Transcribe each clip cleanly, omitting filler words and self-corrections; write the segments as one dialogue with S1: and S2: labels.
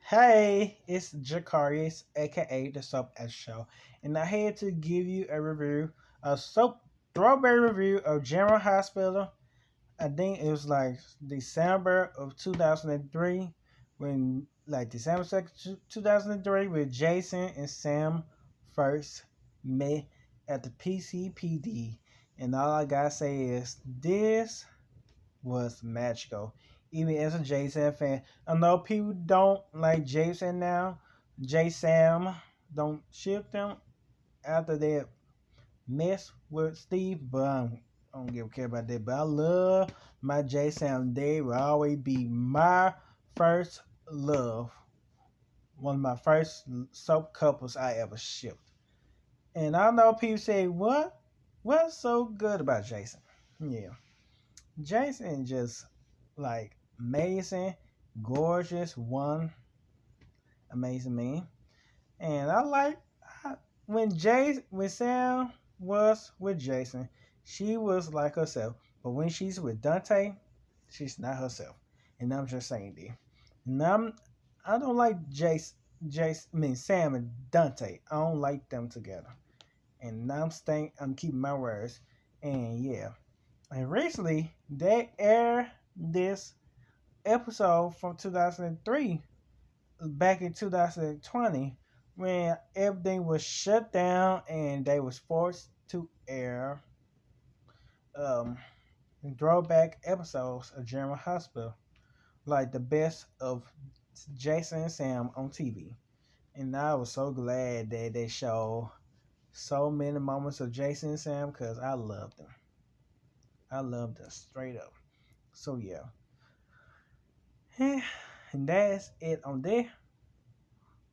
S1: Hey, it's Jacarius, aka the Soap S Show, and I had to give you a soap throwback review of General Hospital. I think it was like December of 2003, December 2nd, 2003, when Jason and Sam first met at the PCPD. And all I gotta say is this was magical. Even as a Jason fan, I know people don't like Jason now. J Sam don't ship them after they mess with Steve, but I don't give a care about that. But I love my J Sam. They will always be my first love. One of my first soap couples I ever shipped. And I know people say, what? What's so good about Jason? Yeah. Jason just like amazing, gorgeous, one amazing man. And I like when Sam was with Jason, she was like herself. But when she's with Dante, she's not herself. And I'm just saying, D. And I don't like Sam and Dante. I don't like them together. And now I'm keeping my words. And yeah. And recently they aired this episode from 2003 back in 2020 when everything was shut down and they was forced to air um throwback episodes of General Hospital, like the best of Jason and Sam on TV. And I was so glad that they showed so many moments of Jason and Sam because I loved them. I loved them straight up. So yeah. And that's it on there.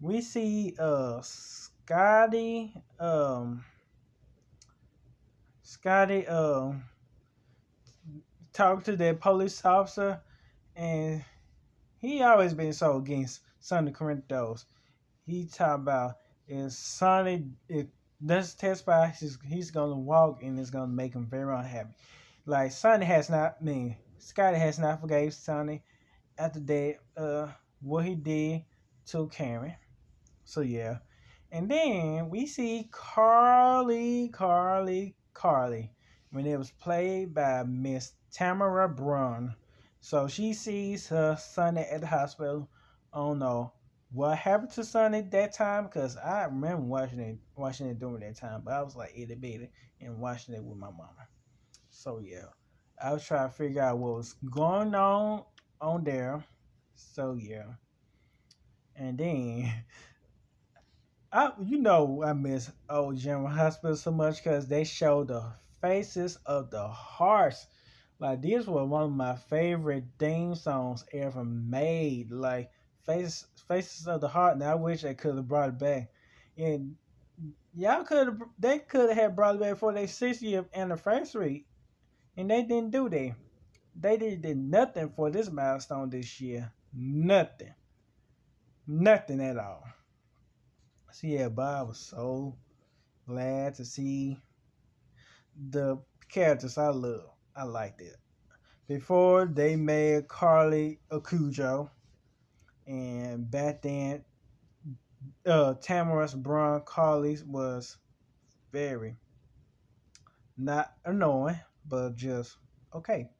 S1: We see Scotty talk to that police officer, and he always been so against Sonny Corinthos. He talk about if Sonny if does testify, he's gonna walk and it's gonna make him very unhappy. Like Sonny has not I mean Scotty has not forgave Sonny after that what he did to Karen. So yeah. And then we see Carly, when it was played by Miss Tamara Braun. So she sees her son at the hospital. Oh no, what happened to son at that time? Because I remember watching it during that time, but I was like itty bitty and watching it with my mama. So yeah, I was trying to figure out what was going on there. So yeah, and then I miss old General Hospital so much because they show the faces of the hearts. Like these were one of my favorite theme songs ever made. Like faces of the heart. And I wish they could have brought it back. And they could have brought it back for their 60th anniversary, and they didn't do that. They did nothing for this milestone this year. Nothing at all. So yeah, Bob was so glad to see the characters I love. I liked it. Before they made Carly a Cujo, and back then, Tamara's Braun Carly's was very not annoying, but just okay.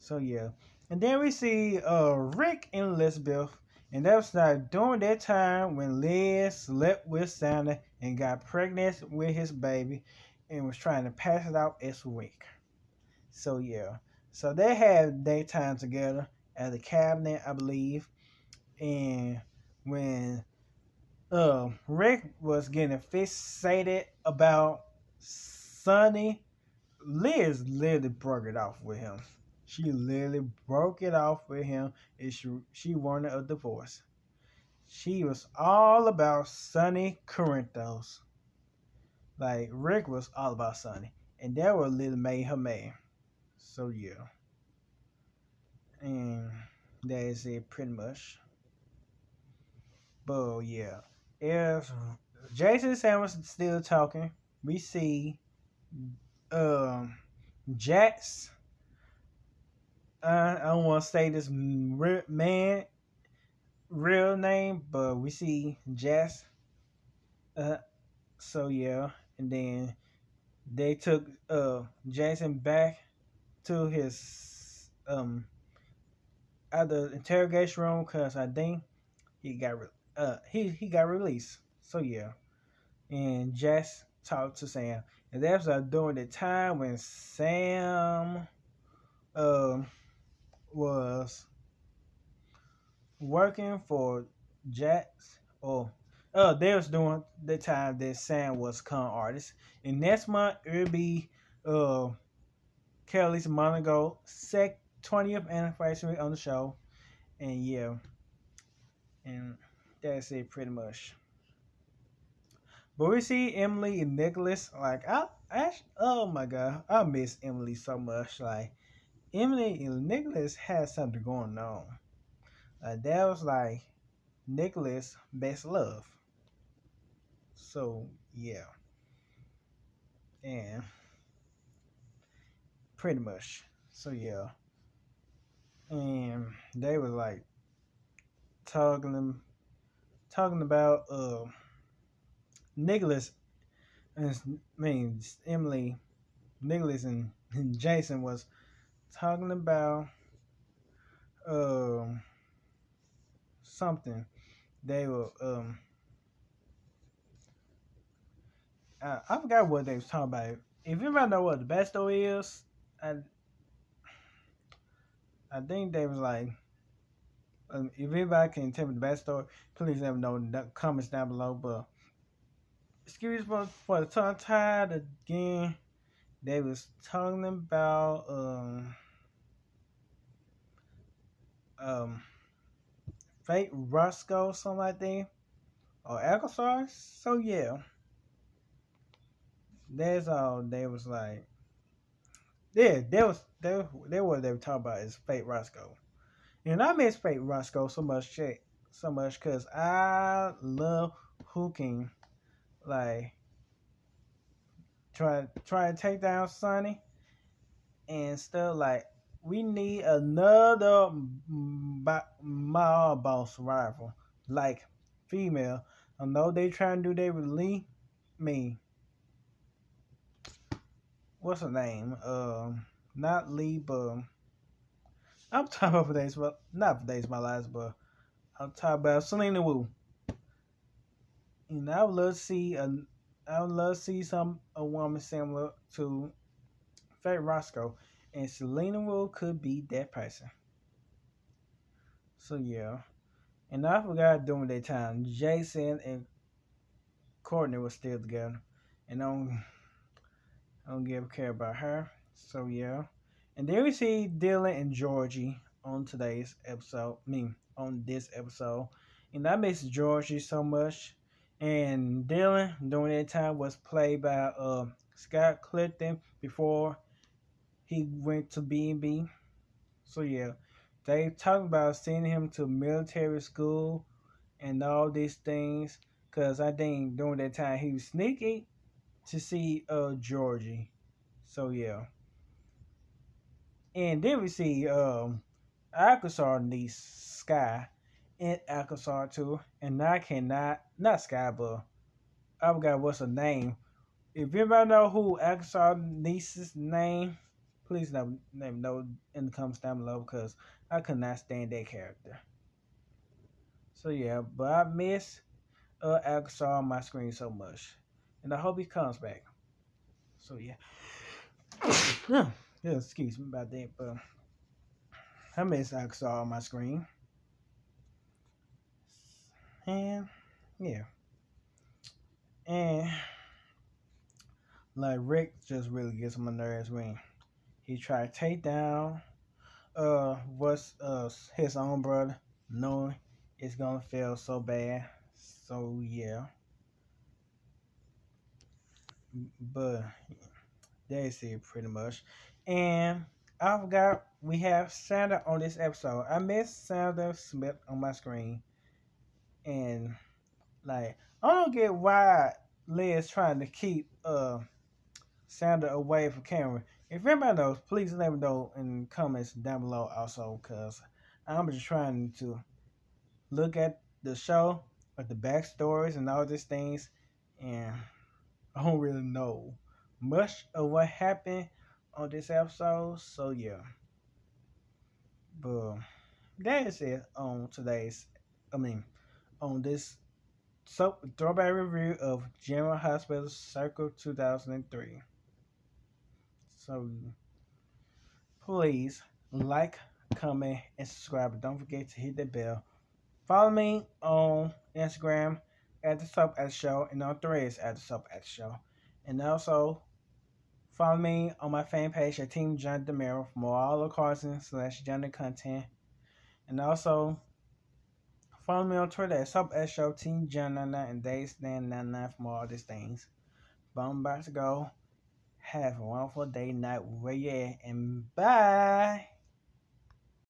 S1: So yeah, and then we see Rick and Elizabeth, and that was like during that time when Liz slept with Santa and got pregnant with his baby, and was trying to pass it out as Rick. So yeah, so they had daytime together at the cabinet, I believe, and when Rick was getting fixated about Sonny, Liz literally broke it off with him. She literally broke it off with him, and she wanted a divorce. She was all about Sonny Corinthos. Like Rick was all about Sonny, and that what literally made her mad. So yeah. And that is it pretty much. But yeah, if Jason Samuels is still talking, we see um Jax. I don't want to say this man name, but we see Jess. Uh, so yeah, and then they took Jason back to his out the interrogation room because I think he got he got released. So yeah, and Jess talked to Sam, and that was during the time when Sam um was working for Jax or they was doing the time that Sam was con artist. And next month it'll be uh Kelly's Monaco 20th anniversary on the show. And yeah, and that's it pretty much. But we see Emily and Nicholas. Like oh my god, I miss Emily so much. Like Emily and Nicholas had something going on. That was like Nicholas' best love. So yeah, and pretty much. So yeah, and they were like talking talking about Nicholas and I mean Emily, Nicholas and Jason was talking about um something. They were I forgot what they was talking about. If anybody know what the best story is, I I think they was like if anybody can tell me the best story, please let me know in the comments down below. But excuse me for the tongue tied again. They was talking about um Fate Roscoe something like that or Alcazar. So yeah, that's all they was like. Yeah, they what they were talking about is Fate Roscoe, and I miss Fate Roscoe so much shit so much because I love hooking like try to take down Sonny and stuff like we need another mob boss rival like female. I know they trying to do that with Lee. Me, what's her name? Not Lee, but I'm talking about for days, but not for days my lives, but I'm talking about Selena Wu. And I would love to see I would love to see a woman similar to Fate Roscoe, and Selena Wu could be that person. So yeah. And I forgot during that time, Jason and Courtney were still together. And I don't give a care about her. So yeah. And then we see Dylan and Georgie on today's episode. I mean, on this episode. And I miss Georgie so much. And Dylan during that time was played by Scott Clifton before he went to B&B. So yeah. They talked about sending him to military school and all these things. Cause I think during that time he was sneaky to see Georgie. So yeah. And then we see Alcazar niece Sky in Alcazar too. And I cannot not Sky but I forgot what's her name. If anybody know who Alcazar niece's name, please let me know in the comments down below because I could not stand that character. So yeah, but I miss Alcazar on my screen so much. And I hope he comes back. So yeah. Yeah, excuse me about that, but I miss Alcazar on my screen. And yeah. And like Rick just really gets on my nerves when he tried to take down what's his own brother, knowing it's gonna fail so bad. So yeah. But that's it pretty much. And I forgot we have Sandra on this episode. I miss Sandra Smith on my screen. And like I don't get why Liz trying to keep Sandra away from camera. If anybody knows, please let me know in the comments down below also, cause I'm just trying to look at the show, like the backstories and all these things, and I don't really know much of what happened on this episode. So yeah, but that is it on today's. I mean, on this throwback review of General Hospital Circle 2003. So please like, comment, and subscribe. Don't forget to hit the bell. Follow me on Instagram at the Soap at the Show and on Threads at the Soap at the Show. And also follow me on my fan page at Team John DeMero for more all the Carson / Johnny content. And also follow me on Twitter at Soap at the Show, Team John 99 and DaveStan99 for more all these things. But I'm about to go. Have a wonderful day, night, where you at, and bye.